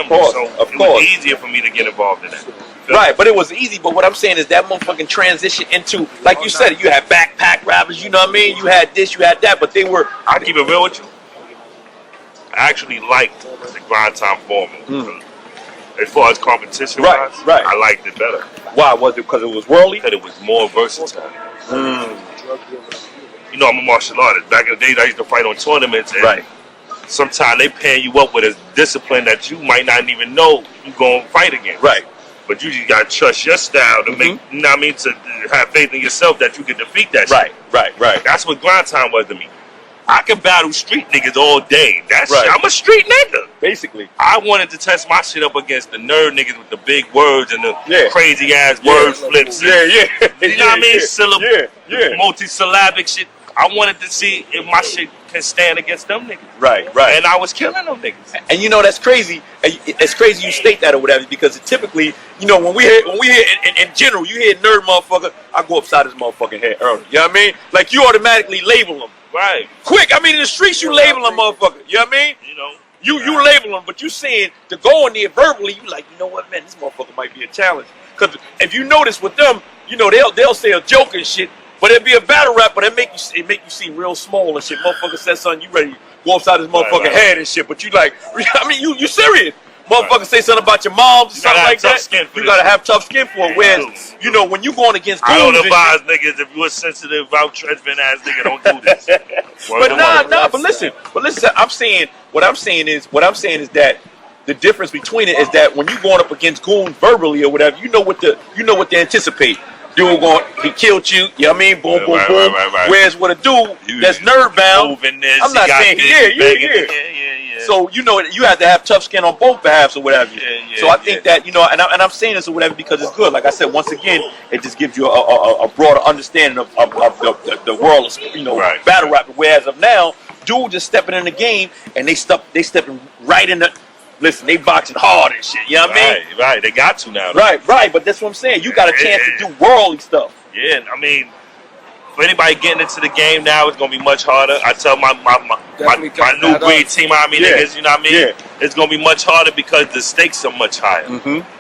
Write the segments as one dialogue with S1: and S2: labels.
S1: family, so it was easier for me to get involved in that.
S2: Right, but it was easy. But what I'm saying is that motherfucking transition into, like you said, you had backpack rappers, you know what I mean? You had this, you had that, but they were.
S1: I'll keep it real with you. I actually liked the grind time format. As far as competition wise, I liked it better.
S2: Why? Was it because it was worldly?
S1: Because it was more versatile. You know, I'm a martial artist. Back in the days, I used to fight on tournaments. And sometimes they paying you up with a discipline that you might not even know you're going to fight again.
S2: Right.
S1: But you just got to trust your style to make, you know what I mean, to have faith in yourself that you can defeat that shit.
S2: Right.
S1: That's what grind time was to me. I can battle street niggas all day. That's I'm a street nigga.
S2: Basically.
S1: I wanted to test my shit up against the nerd niggas with the big words and the crazy ass word flips. You know what I mean? Multi-syllabic shit. I wanted to see if my shit can stand against them niggas. Right. And I was killing them niggas.
S2: And you know that's crazy. It's crazy you state that or whatever, because typically, you know, when we hear in general, you hear nerd motherfucker, I go upside his motherfucking head early. You know what I mean? Like you automatically label them.
S1: Right.
S2: Quick. I mean, in the streets you label them motherfucker. You know what I mean?
S1: You know.
S2: You label them, but you saying to go in there verbally, you like, you know what, man, this motherfucker might be a challenge. Because if you notice with them, you know, they'll say a joke and shit. But it'd be a battle rap, but it make you seem real small and shit. Motherfucker says something, you ready to go upside his motherfucking head and shit. But you like, I mean, you serious. Motherfucker say something about your moms or something like that. You gotta have tough skin for it. Whereas, you know, when you going against goons,
S1: I don't advise niggas, if you're a sensitive, out-treadment ass nigga, don't do this.
S2: but listen, what I'm saying is that the difference between it is that when you going up against goons verbally or whatever, you know what to anticipate. Dude he killed you, you know what I mean? Boom, boom, boom. Whereas with a dude that's nerd bound, I'm not saying, So, you know, you have to have tough skin on both halves or whatever. So I think that, you know, and I'm saying this or whatever because it's good. Like I said, once again, it just gives you a broader understanding of the world of, you know, battle rap. Whereas of now, dude just stepping in the game and they stepping right in the. Listen, they boxing hard and shit, you know what I mean?
S1: Right, they got to now.
S2: Right, but that's what I'm saying. You got a chance to do worldly stuff.
S1: Yeah, I mean, for anybody getting into the game now, it's going to be much harder. I tell my new breed team Army niggas, you know what I mean? It's going to be much harder because the stakes are much higher.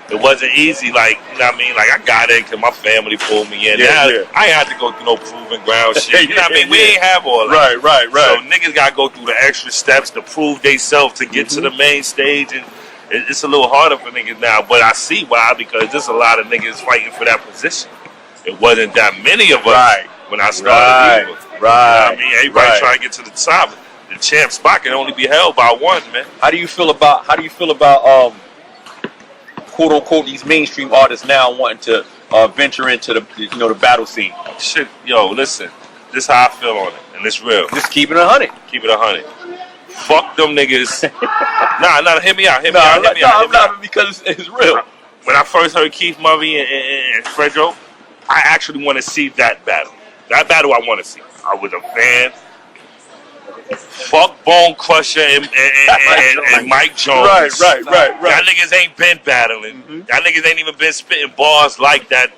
S1: It wasn't easy, like, you know what I mean? Like, I got in because my family pulled me in. I ain't had to go through no proving ground shit. You know what I mean? We ain't have all that.
S2: Right.
S1: So niggas got to go through the extra steps to prove themselves to get to the main stage. And it's a little harder for niggas now. But I see why, because there's a lot of niggas fighting for that position. It wasn't that many of us when I started. You know what I mean? Everybody trying to get to the top. The champ spot can only be held by one, man.
S2: How do you feel about quote unquote these mainstream artists now wanting to venture into the battle scene?
S1: Shit, yo, listen, this is how I feel on it, and it's real.
S2: Just keep it 100.
S1: Keep it 100. Fuck them niggas. nah, hear me out.
S2: Because it's real.
S1: When I first heard Keith Murray and Fredro, I actually want to see that battle. That battle I want to see. I was a fan. Fuck Bone Crusher and Mike Jones.
S2: Right.
S1: Y'all niggas ain't been battling. Y'all niggas ain't even been spitting bars like that,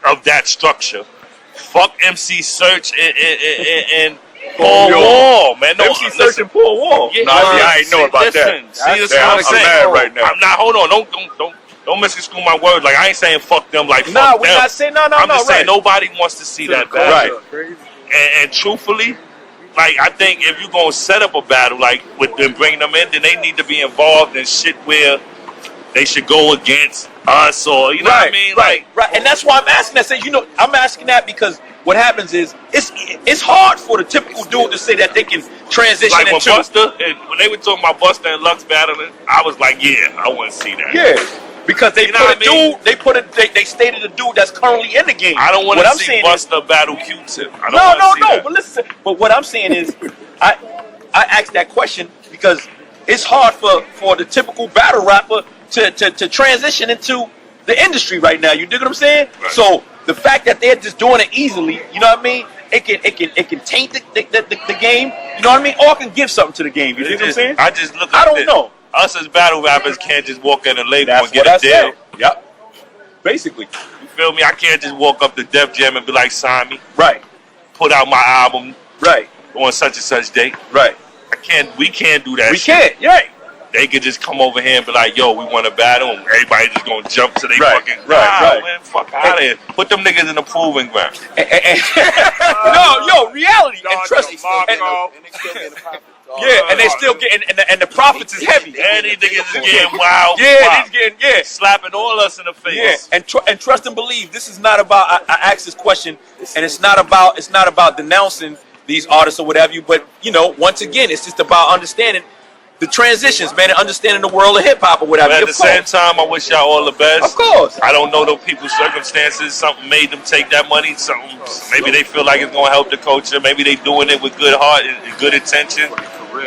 S1: of that structure. Fuck MC Search and Paul Wall, man. No,
S2: MC Search and Paul Wall.
S1: Yeah,
S2: I ain't know about that.
S1: See, that's what I'm saying.
S2: I'm mad right now.
S1: I'm not. Hold on. Don't misconstrue my words. Like, I ain't saying fuck them like fuck them.
S2: We're not saying no.
S1: I'm just saying nobody wants to see that battle.
S2: Right.
S1: And truthfully, like, I think if you're going to set up a battle, like, with them, bring them in, then they need to be involved in shit where they should go against us or, you know what I mean?
S2: Right. And that's why I'm asking that. Say, you know, I'm asking that because what happens is it's hard for the typical dude to say that they can transition
S1: like
S2: into.
S1: When they were talking about Buster and Lux battling, I was like, yeah, I want to see that.
S2: Yeah. Because they they stated a dude that's currently in the game.
S1: I don't want to see Buster battle Q-Tip.
S2: No. But listen, but what I'm saying is, I asked that question because it's hard for the typical battle rapper to transition into the industry right now. You dig what I'm saying?
S1: Right.
S2: So the fact that they're just doing it easily, you know what I mean? It can taint the game. You know what I mean? Or it can give something to the game. You dig what I'm saying?
S1: I just look.
S2: I don't know.
S1: Us as battle rappers can't just walk in a label and get a deal.
S2: Yep. Basically.
S1: You feel me? I can't just walk up to Def Jam and be like, sign me.
S2: Right.
S1: Put out my album.
S2: Right.
S1: On such and such date.
S2: Right.
S1: We can't do that.
S2: We can't. Right.
S1: they could just come over here and be like, yo, we want to battle, and everybody just gonna jump to their fucking man, fuck out of here. Put them niggas in the proving ground.
S2: No, reality and trust. And they still getting, and the profits is heavy.
S1: And these niggas is getting wild.
S2: Yeah, he's getting,
S1: slapping all us in the face.
S2: Yeah, and trust and believe. This is not about. I asked this question, and it's not about denouncing these artists or whatever you. But once again, it's just about understanding the transitions, man, and understanding the world of hip hop or whatever.
S1: But at the same time, I wish y'all all the best.
S2: Of course.
S1: I don't know those people's circumstances. Something made them take that money. Something, maybe they feel like it's gonna help the culture. Maybe they doing it with good heart and good intention.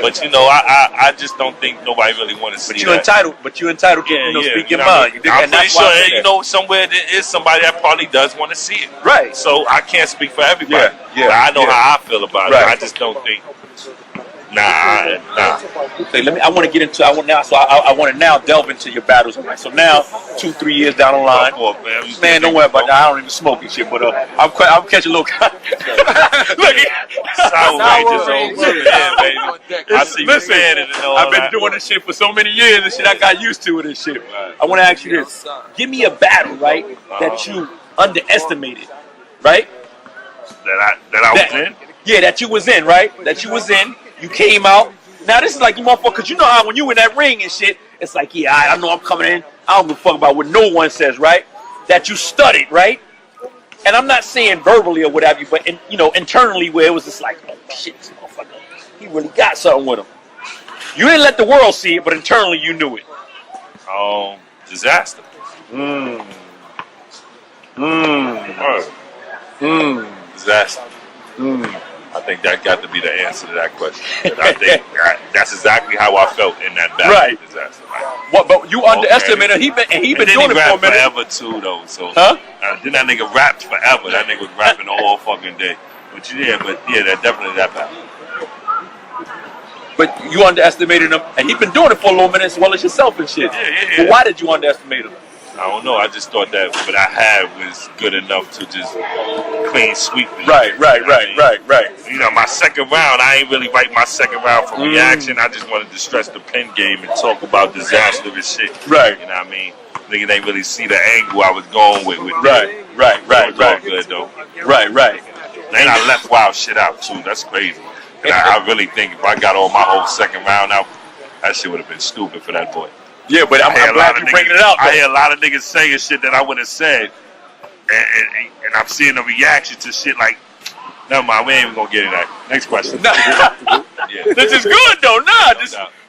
S1: But I just don't think nobody really want to see that.
S2: But you entitled to speak your mind.
S1: I'm pretty sure somewhere there is somebody that probably does want to see it.
S2: Right.
S1: So I can't speak for everybody.
S2: Yeah.
S1: But I know how I feel about it. I just don't think. Nah.
S2: Okay, I want to now delve into your battles. Right? So now, 2-3 years down the line, man, don't worry about that. I don't even smoke and shit, but I'm catching a little. Look,
S1: Sour Rages over there, baby. I see you saying it and all
S2: I've been doing this shit for so many years and shit. I got used to it and shit. Right. I want to ask you this: give me a battle, right, that you underestimated, right?
S1: That I was in.
S2: Yeah, that you was in, right? That you was in. You came out. Now this is like you motherfucker, cause you know how when you in that ring and shit, it's like, yeah, I know I'm coming in. I don't give a fuck about what no one says, right? That you studied, right? And I'm not saying verbally or whatever, but internally where it was just like, oh shit, this motherfucker, he really got something with him. You didn't let the world see it, but internally you knew it.
S1: Disaster. Disaster. I think that got to be the answer to that question. And I think that's exactly how I felt in that battle.
S2: Right.
S1: Disaster.
S2: But you underestimated him. He been doing it for a minute.
S1: Forever too though. So then that nigga rapped forever. That nigga was rapping all fucking day. But that definitely that battle.
S2: But you underestimated him, and he been doing it for a little minute as well as yourself and shit.
S1: Yeah.
S2: But why did you underestimate him?
S1: I don't know. I just thought that what I had was good enough to just clean sweep it.
S2: Right.
S1: My second round, I ain't really write my second round for reaction. I just wanted to stress the pen game and talk about disaster and shit.
S2: Right.
S1: You know what I mean? Nigga ain't really see the angle I was going with
S2: Right.
S1: All good though.
S2: Right.
S1: And I left wild shit out too. That's crazy. And I really think if I got all my whole second round out, that shit would have been stupid for that boy.
S2: Yeah, but I'm glad you're bringing it out.
S1: I hear a lot of niggas saying shit that I wouldn't have said, and I'm seeing the reaction to shit like, never mind, we ain't even gonna get in that. Next question.
S2: This is good though.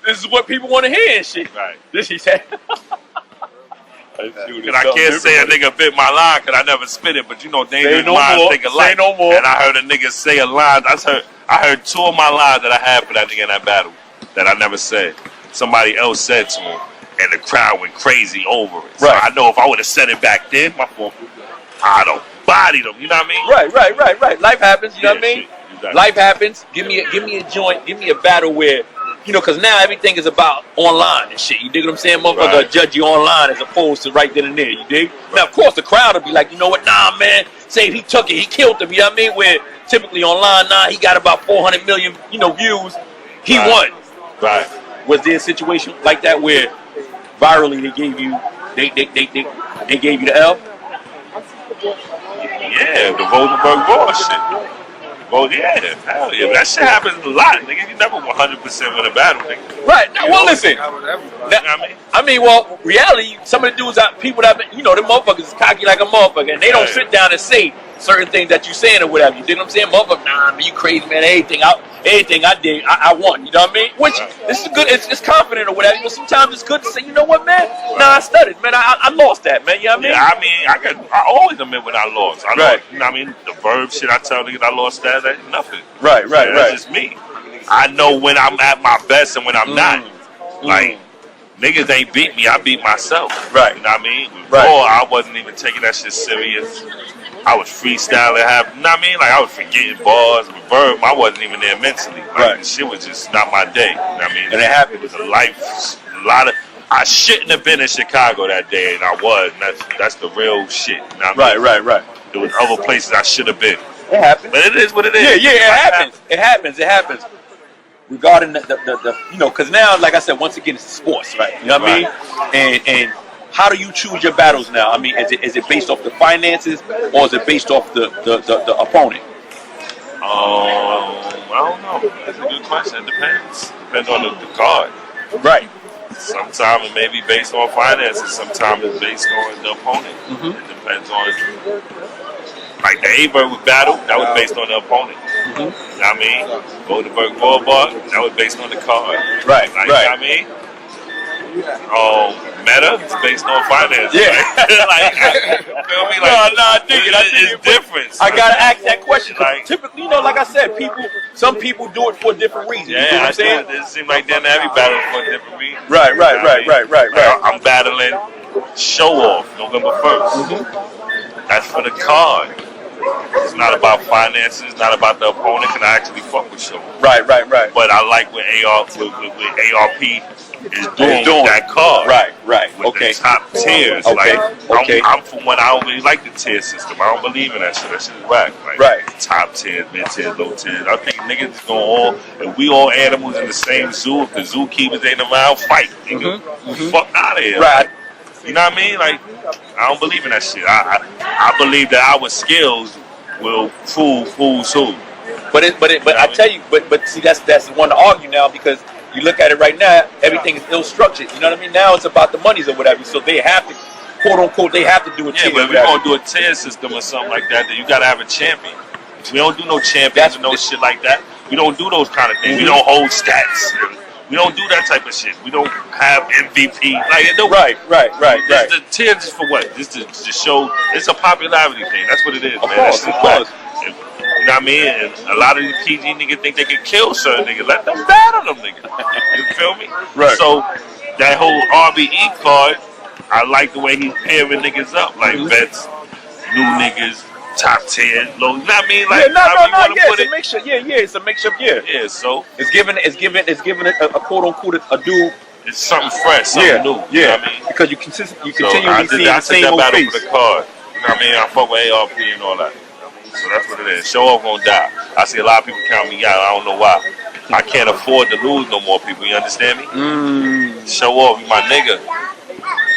S2: This is what people want to hear and shit.
S1: Right.
S2: This he said.
S1: And I can't say a nigga bit my line because I never spit it, but dangerous minds think alike.
S2: Say no more.
S1: And I heard a nigga say a line. I heard two of my lines that I had for that nigga in that battle that I never said. Somebody else said to him, and the crowd went crazy over it. So I know if I would have said it back then, my fault, I'd have bodied them. You know what I
S2: mean? Right. Life happens. You know what I mean? Exactly. Life happens. Give me a joint. Give me a battle where, because now everything is about online and shit. You dig what I'm saying? Motherfucker judge you online as opposed to right then and there. You dig? Right. Now, of course, the crowd will be like, you know what? Nah, man. Say if he took it, he killed him. You know what I mean? Where typically online, he got about 400 million, views. He won.
S1: Right.
S2: Was there a situation like that where virally they gave you the L?
S1: Yeah, the Rosenberg Raw shit. Hell yeah. That shit happens a lot, nigga. You never 100% win a battle, nigga.
S2: Right. Now, well, listen. Reality, some of the dudes, people that been, them motherfuckers is cocky like a motherfucker, and they don't sit down and say certain things that you saying or whatever. You dig what I'm saying? Motherfucker, nah, man, you crazy, man. Anything I did, I want. You know what I mean? Which, this is good. It's confident or whatever. Sometimes it's good to say, you know what, man? Nah, I studied, man. I lost that, man. You know what I mean?
S1: Yeah, I always admit when I lost. I lost, you know what I mean? The verb shit I tell niggas I lost that ain't nothing.
S2: Right.
S1: That's just me. I know when I'm at my best and when I'm not. Like, niggas ain't beat me, I beat myself.
S2: Right.
S1: You know what I mean? Before, I wasn't even taking that shit serious. I was freestyling, you know what I mean? Like, I was forgetting bars, verb. I wasn't even there mentally. Like, the shit was just not my day. You know what I mean?
S2: And it happened.
S1: It was a lot of. I shouldn't have been in Chicago that day, and I was. And that's the real shit. You know what I mean?
S2: Right.
S1: There was other places I should have been.
S2: It happens.
S1: But it is what it is.
S2: Yeah, it happens. It happens. regarding the you know, because now, like I said, once again, it's sports, right? You know what I mean? And how do you choose your battles now? I mean, is it based off the finances or is it based off the opponent?
S1: I don't know. That's a good question. It depends. Depends on the card.
S2: Right.
S1: Sometimes it may be based on finances. Sometimes it's based on the opponent. It depends on, like the Aberg battle, that was based on the opponent. You know what I mean? Goldenberg Warbart, that was based on the card.
S2: Right,
S1: like, you know what I mean? Meta is based on finances.
S2: Yeah.
S1: Like, feel me? Like,
S2: I dig it.
S1: It's different.
S2: I gotta ask that question.
S1: Like,
S2: typically, you know, like I said, some people do it for a different reason.
S1: Yeah,
S2: you know what I'm saying?
S1: It seems like then every battle for a different reason.
S2: Right.
S1: Like, I'm battling Show Off November 1st. That's for the card. It's not about finances. It's not about the opponent. Can I actually fuck with Show Off? Right. But I like what ARP is doing with that card. Right. With the top tiers. I'm from when I don't really like the tier system. I don't believe in that shit. That shit is whack. Like, top tiers, mid tiers, low tiers. I think niggas is going if we all animals in the same zoo, if the zookeepers ain't around, fight. Nigga. Fuck out of here. Right. You know what I mean? Like, I don't believe in that shit. I believe that our skills will fool fools who. But I tell you, but see, that's one to argue now, because you look at it right now, everything is ill-structured. You know what I mean? Now it's about the monies or whatever. So they have to, quote unquote, they have to do a tier. Yeah, but if we're gonna do a tier system or something like that, then you gotta have a champion. We don't do no champions and no shit like that. We don't do those kind of things. We don't hold stats. We don't do that type of shit. We don't have MVP. Like, no, right. The tier is for what? Just to show. It's a popularity thing. That's what it is, man. Of course. You know what I mean? And a lot of these PG niggas think they can kill certain niggas. Let them battle them niggas. You feel me? Right. So that whole RBE card, I like the way he's pairing niggas up. Like vets, new niggas, top 10, low. You know what I mean? Like, it's a mixture. It's a mixture. Yeah. So it's giving it a quote unquote a dude. It's something fresh, something new. You know what I mean? Because you continually see the same old face. For the card. You know what I mean? I fuck with ARP and all that. So that's what it is. Show Off gonna die. I see a lot of people count me out. I don't know why. I can't afford to lose no more people. You understand me? Show Off, you my nigga.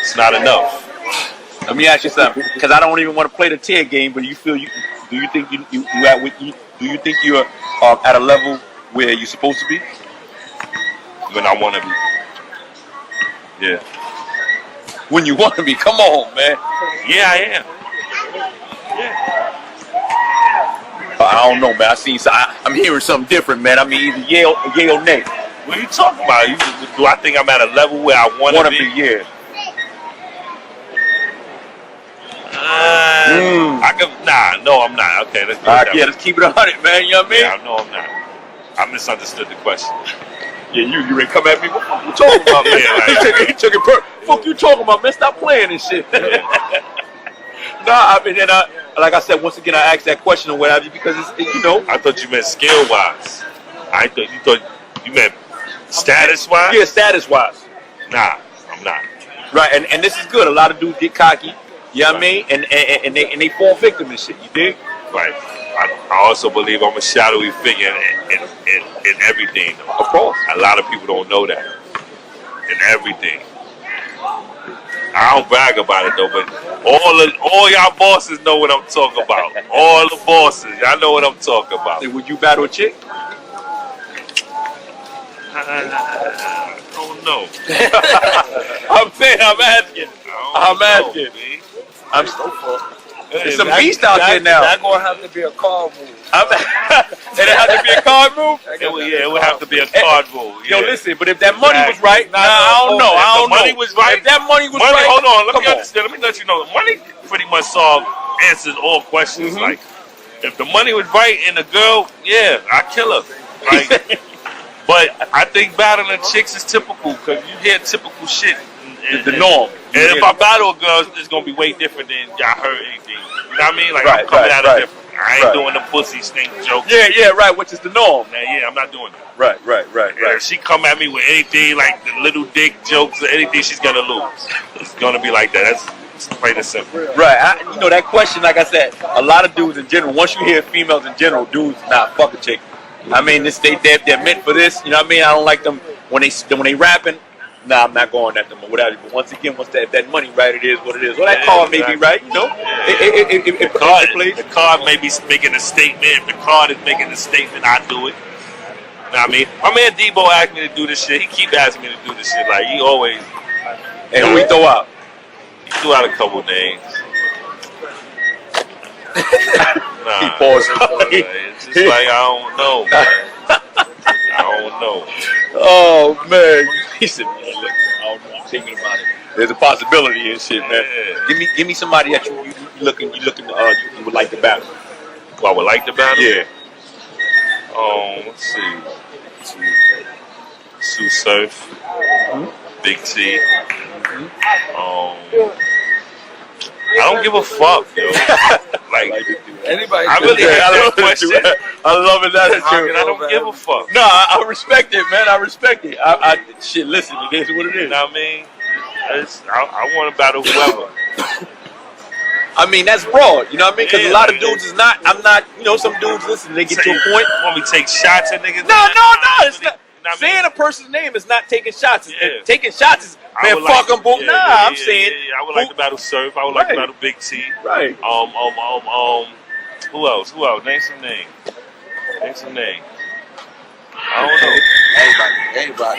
S1: It's not enough. Let me ask you something, because I don't even want to play the tier game. But do you think you're at a level where you're supposed to be? When I want to be. Yeah. When you want to be? Come on, man. Yeah, I am. Yeah. I don't know, man. I'm hearing something different, man. I mean, either yay or nay. What are you talking about? Do I think I'm at a level where I want to be? Yeah. No, I'm not. Okay, let's do it. Yeah, let's keep it 100, man. You know what I mean? Yeah, no, I'm not. I misunderstood the question. Yeah, you ready to come at me? What the fuck you talking about, man? He took it perfect. What the fuck you talking about, man? Stop playing and shit. Nah, I mean, like I said, once again, I asked that question or whatever because it's you know. I thought you meant skill-wise. I thought you meant status-wise? Yeah, status-wise. Nah, I'm not. Right, and this is good. A lot of dudes get cocky, you know what I mean? And they fall victim and shit, you dig? Right. I also believe I'm a shadowy figure in everything, though. Of course. A lot of people don't know that. In everything. I don't brag about it though, but all y'all bosses know what I'm talking about. All the bosses, y'all know what I'm talking about. Hey, would you battle a chick? I don't know. I'm saying, I'm asking. I'm so far. There's some beast out there now. That's gonna have to be a card move. It have to be a card move? It would have to be a card move. Yeah. Yo, listen, but if that money was right, I don't know. If the money was right, if that money was right. Hold on, let me understand. Let me let you know. Money pretty much answers all questions. Like, if the money was right and the girl, yeah, I kill her. Like, but I think battling chicks is typical because you hear typical shit. The norm. And if I battle a girl, it's going to be way different than y'all heard anything. You know what I mean? Like, I'm coming at it different. I ain't doing the pussy stink jokes. Yeah, right, which is the norm. Yeah, I'm not doing that. Right. If she come at me with anything like the little dick jokes or anything, she's going to lose. It's going to be like that. That's plain and simple. Right. You know, that question, like I said, a lot of dudes in general, once you hear females in general, dudes, fuck a chick.
S2: I mean, they're meant for this. You know what I mean? I don't like them when they rapping. Nah, I'm not going at them or whatever. But once again, once that money right, it is what it is. Well, that card may be right, you know.
S1: The card may be making a statement. If the card is making a statement, I do it. You know what I mean? My man Debo asked me to do this shit. He keep asking me to do this shit. Like, he always.
S2: And who we throw out?
S1: He threw out a couple names. Nah,
S2: he paused.
S1: It's just like, I don't know, man. I don't know.
S2: Oh, man. He said, man, look, I don't know. I'm thinking about it. There's a possibility and shit, man.
S1: Yeah.
S2: Give me somebody that you would like to battle.
S1: Who I would like to battle?
S2: Yeah.
S1: Let's see. Sue Surf. Big T. I don't give a fuck, yo. Like
S3: anybody.
S1: I really hate that question.
S2: I love it.
S1: I don't give a fuck.
S2: No, I respect it, man. I respect it. Shit, listen, it is what it is.
S1: You know what I mean? I want to battle whoever.
S2: I mean, that's broad. You know what I mean? Because a lot of dudes is not. I'm not. You know, some dudes listen. They get to a point.
S1: Want me to take shots at niggas?
S2: No. It's not. Saying a person's name is not taking shots. Taking shots is man, fuck them both. I'm saying.
S1: I would like to battle Surf. I would like to battle Big T.
S2: Right.
S1: Who else? Name some names. I don't know.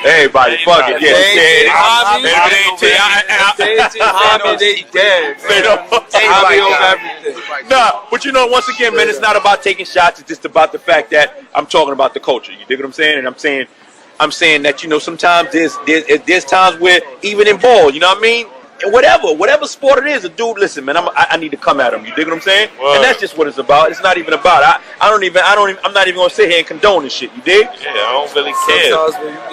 S2: Everybody. Fuck it. Yeah.
S3: They dead.
S2: Everybody over everything. Nah, but you know, once again, man, it's not about taking shots. It's just about the fact that I'm talking about the culture. You dig what I'm saying? And I'm saying that, you know, sometimes there's times where even in ball, you know what I mean? Whatever sport it is, a dude, listen, man, I need to come at him. You dig what I'm saying? Word. And that's just what it's about. It's not even about. I'm not even gonna sit here and condone this shit. You dig?
S1: Yeah, I don't really care.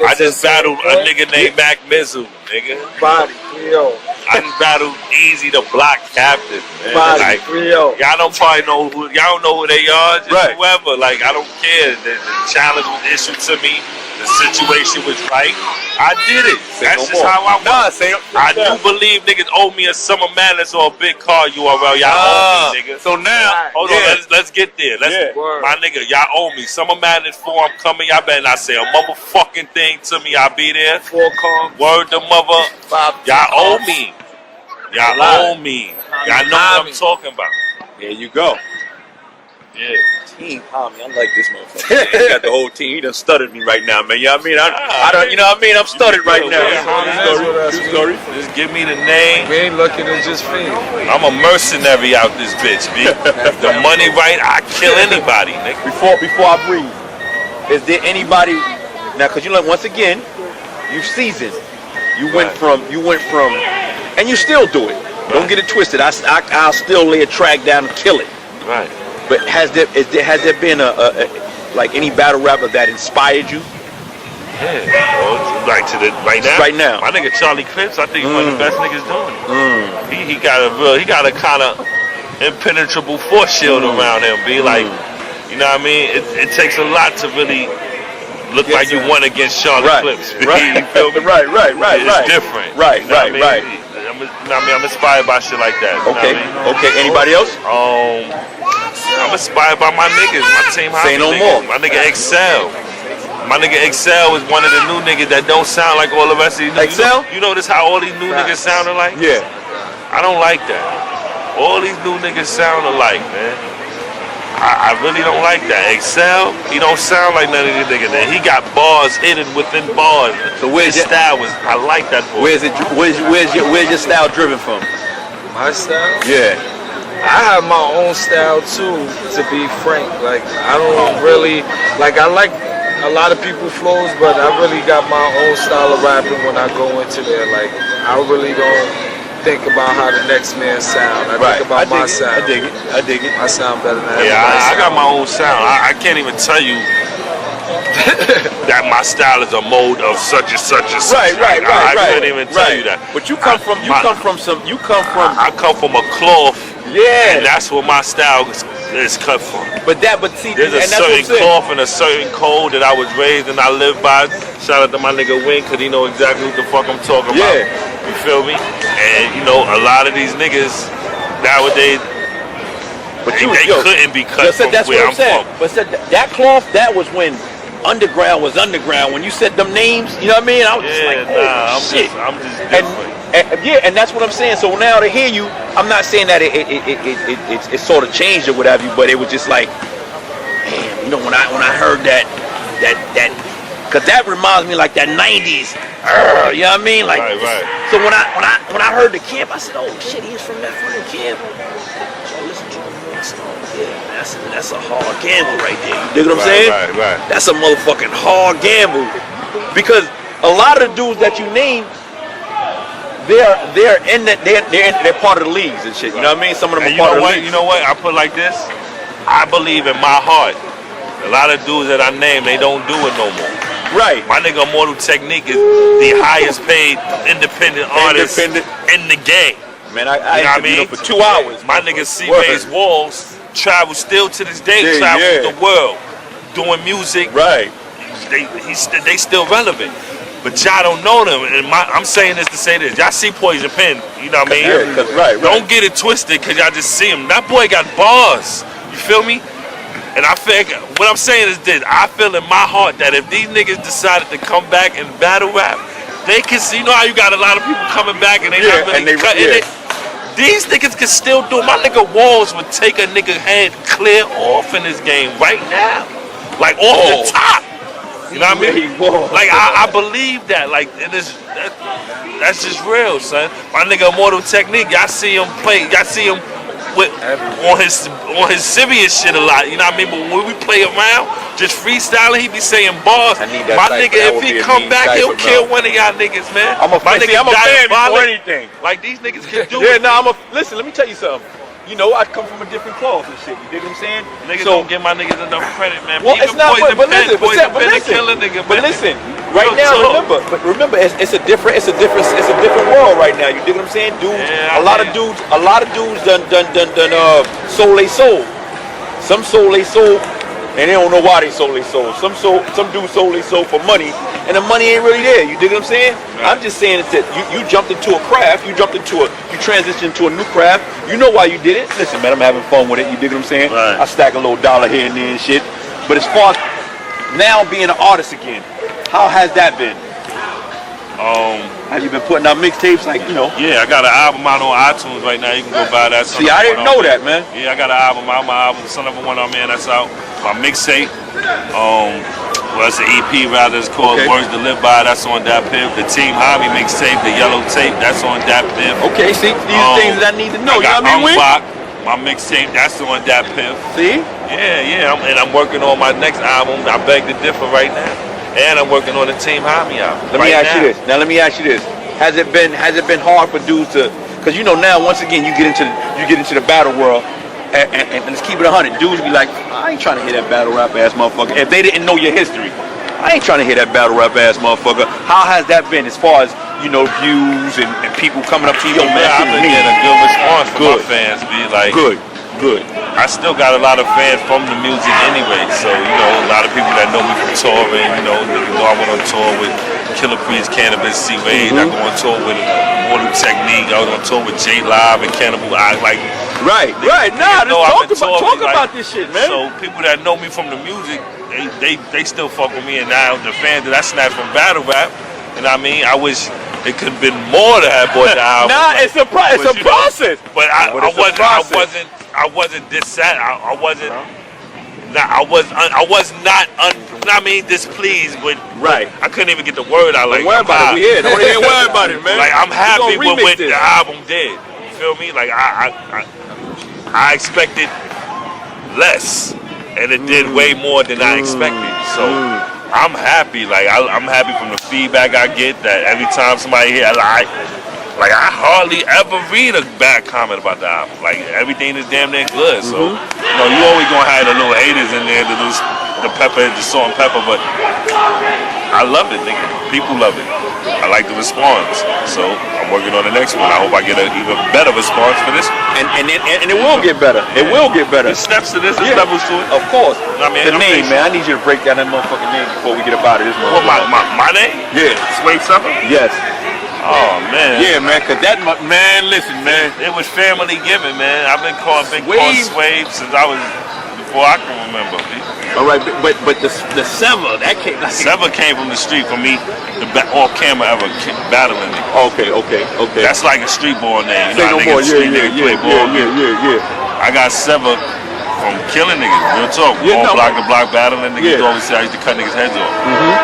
S1: I just battled a nigga named Mac Mizzle, nigga.
S3: Body, yo.
S1: I just battled Easy the Block Captain, man.
S3: Body,
S1: like,
S3: yo.
S1: Y'all don't probably know who. Y'all don't know who they are. Just
S2: right.
S1: Whoever. Like, I don't care. The challenge was issued to me. The situation was right. I did it. That's just how I was. I do believe niggas owe me a Summer Madness or a big car URL. Y'all owe me, nigga.
S2: So now,
S1: hold on. Let's get there. My nigga, y'all owe me. Summer Madness 4, I'm coming. Y'all better not say a motherfucking thing to me. I'll be there.
S3: 4 calls.
S1: Word to mother.
S3: 5.
S1: Y'all owe me. Y'all owe me. Y'all know what I'm talking about.
S2: There you go.
S1: Yeah.
S2: Team Tommy, I like this motherfucker. He got the whole team. He done stuttered me right now, man. You know what I mean? I don't. You know what I mean? I'm stuttered right now.
S1: True story. Just give me the name.
S3: We ain't looking at just feed.
S1: I'm a mercenary out this bitch, B. If the money right, I kill anybody, nigga.
S2: Before I breathe, is there anybody now? Because you know, once again, you seasoned. You went from, and you still do it. Don't get it twisted. I'll still lay a track down and kill it.
S1: Right.
S2: But has there been like any battle rapper that inspired you?
S1: Yeah. Well, like right now. My nigga Charlie Clips, I think he's one of the best niggas doing it. He got a kind of impenetrable force shield around him. Be like, you know what I mean? It takes a lot to really look like you won against Charlie Clips.
S2: Right.
S1: You feel me?
S2: Right.
S1: It's different.
S2: Right.
S1: I'm inspired by shit like that.
S2: Okay. Okay. Anybody else?
S1: I'm inspired by my niggas, my team.
S2: Say no more.
S1: My nigga Excel. My nigga Excel is one of the new niggas that don't sound like all the rest of these niggas.
S2: Excel?
S1: You notice how all these new niggas sounded like?
S2: Yeah.
S1: I don't like that. All these new niggas sound alike, man. I really don't like that. Excel, he don't sound like none of these niggas. He got bars hidden within bars.
S2: So where's
S1: his style was? I like that boy.
S2: Where's your style driven from?
S3: My style?
S2: Yeah.
S3: I have my own style too, to be frank. Like, I don't really, like, I like a lot of people's flows, but I really got my own style of rapping when I go into there. Like, I really don't think about how the next man sound. I think about my sound.
S2: I dig it.
S3: I sound better than everybody.
S1: Yeah, I got my own sound. I can't even tell you that my style is a mode of such and such and such.
S2: Right.
S1: I couldn't even tell you that.
S2: But you come from
S1: I come from a cloth.
S2: Yeah.
S1: And that's where my style is cut from.
S2: But see,
S1: there's a certain cloth and a certain code that I was raised and I live by. Shout out to my nigga Wink, because he know exactly what the fuck I'm talking about. You feel me? And you know, a lot of these niggas nowadays, they couldn't be cut from where I'm from.
S2: But that cloth, that was when underground was underground. When you said them names, you know what I mean? I was just like, oh, shit.
S1: I'm just different.
S2: And that's what I'm saying. So now to hear you, I'm not saying that it sort of changed or whatever, but it was just like, man, you know, when I heard that, because that reminds me like that 90s, you know what I mean? Like,
S1: right.
S2: So when I heard the camp, I said, oh shit, he's from that fucking camp. So I listened to him. Yeah, that's a hard gamble right there. You dig what I'm saying?
S1: Right.
S2: That's a motherfucking hard gamble. Because a lot of the dudes that you name, they're part of the leagues and shit. You know what I mean? Some of them are part of the leagues.
S1: You know what? I put it like this. I believe in my heart. A lot of dudes that I name, they don't do it no more.
S2: Right.
S1: My nigga Immortal Technique is the highest paid independent artist in the game.
S2: Man, I interviewed him for 2 hours.
S1: My nigga C-Ways Walls travels still to this day, travels the world doing music.
S2: Right.
S1: They still relevant. But y'all don't know them. And I'm saying this to say this. Y'all see Poison Pen, you know what I mean?
S2: Yeah, right.
S1: Don't get it twisted because y'all just see him. That boy got bars. You feel me? And I feel, what I'm saying is this. I feel in my heart that if these niggas decided to come back and battle rap, they can see, you know how you got a lot of people coming back and they not really cutting it? These niggas can still do it. My nigga Walls would take a nigga head clear off in this game right now. Like off the top. You know what I mean? Like I believe that. Like that's just real, son. My nigga Immortal Technique, y'all see him play, y'all see him on his serious shit a lot, you know what I mean? But when we play around, just freestyling, he be saying bars. My nigga, if he come back, he'll kill one of y'all niggas, man.
S2: I'm a fan before anything.
S1: Like these niggas can do
S2: it. Listen, let me tell you something. You know, I come from a different cloth and shit. You dig what I'm saying?
S1: Niggas don't give my niggas enough credit, man.
S2: Well, it's not. But listen. Right now, remember, it's a different world right now. You dig what I'm saying? Dudes, a lot of dudes done sold they soul. Some sold they soul, and they don't know why they sold they soul. Some dudes sold they soul for money, and the money ain't really there. You dig what I'm saying? Right. I'm just saying that you jumped into a craft, you transitioned to a new craft. You know why you did it. Listen, man, I'm having fun with it. You dig what I'm saying?
S1: Right.
S2: I stack a little dollar here and there and shit. But as far as now being an artist again, how has that been? Have you been putting out mixtapes, like, you know?
S1: Yeah, I got an album out on iTunes right now. You can go buy that.
S2: See, I didn't know that, man.
S1: Yeah, I got an album out. My album, Son of a One, man, that's out. My mixtape, it's an EP rather. It's called Words to Live By. That's on that piff. The Team Hobby mixtape, the Yellow Tape, that's on that piff.
S2: Okay, see, these are things that I need to know.
S1: I got
S2: you know what I mean?
S1: My mixtape, that's on that piff.
S2: See?
S1: Yeah. I'm working on my next album. I beg to differ right now. And I'm working on the Team Hobby album.
S2: Let me ask you this. Has it been hard for dudes to, because you know now once again you get into the battle world and let's keep it 100. Dudes be like, I ain't trying to hear that battle rap ass motherfucker. If they didn't know your history, I ain't trying to hear that battle rap ass motherfucker. How has that been as far as, you know, views and people coming up to you?
S1: Man, I've been getting a good response from my fans. Be like,
S2: good.
S1: I still got a lot of fans from the music anyway, so, you know, a lot of people that know me from touring, you know I went on tour with Killer Priest, Cannabis, C-Wade, I go on tour with Immortal Technique, I was on tour with J Live and Cannibal.
S2: Right. Nah, talk about this shit, man.
S1: So people that know me from the music, they still fuck with me, and now the fans that I snatched from battle rap, and I mean, I wish it could have been more to have bought the album.
S2: Nah, it's a process.
S1: But I wasn't displeased with.
S2: Right.
S1: I couldn't even get the word out. Like,
S2: don't worry about it. We here. Don't even worry about it, man.
S1: Like, I'm happy with what the album did. You feel me? Like I expected less, and it did way more than I expected. So I'm happy. Like I'm happy from the feedback I get. That every time somebody hear, like I hardly ever read a bad comment about the album. Like everything is damn near good. So you know, you always gonna have the little haters in there, the salt and pepper. But I love it, nigga. People love it. I like the response. So I'm working on the next one. I hope I get an even better response for this one.
S2: And it will get better. It will get better.
S1: There's steps to this. There's levels to it.
S2: Of course.
S1: I mean,
S2: the name, man. I need you to break down that motherfucking name before we get up out of this.
S1: What, my name?
S2: Yeah.
S1: Swavesevah?
S2: Yes.
S1: Oh, man.
S2: Yeah, man, because listen, man.
S1: It was family given, man. I've been called Swave since I was before I can remember.
S2: All right, but the Sevah, that came.
S1: Sevah came from the street for me. The all camera ever battling me.
S2: Okay.
S1: That's like a street ball name. You
S2: Say
S1: know,
S2: no more.
S1: Yeah. I got Sevah from killing niggas. Real talk. Block to block battling niggas. Always say I used to cut niggas' heads off.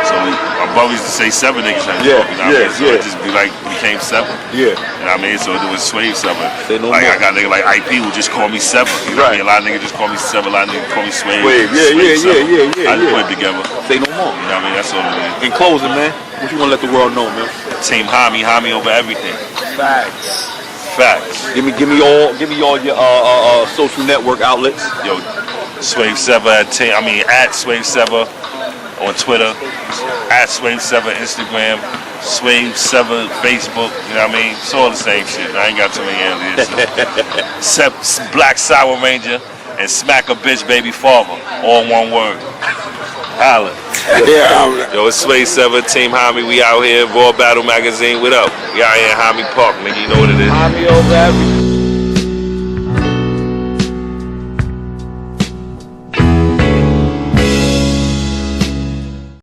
S1: So my brother used to say 7 niggas' heads off. You know what I mean? So it just became 7.
S2: Yeah.
S1: You know what I mean? So it was Swavesevah.
S2: Say no
S1: like
S2: more.
S1: I got nigga like IP who just call me Sevah. You know what I mean? A lot of niggas just call me Sevah. A lot of niggas call me Swave. I just put it together.
S2: Say no more.
S1: You know what I mean? That's all it is.
S2: In closing, man, what you want to let the world know, man?
S1: Team Hami over everything.
S3: Facts.
S2: Give me all your social network outlets.
S1: Yo, Swavesevah at Swavesevah on Twitter, at Swavesevah Instagram, Swavesevah Facebook. You know what I mean? It's all the same shit. I ain't got too many aliases. Black Sour Ranger and Smack a Bitch Baby Father, all one word. Holla. Yo, it's Swavesevah, Team Hami. We out here, Raw Battle Magazine. What up? We out here in Hami Park, nigga. You know what it is.
S3: Hami over everything.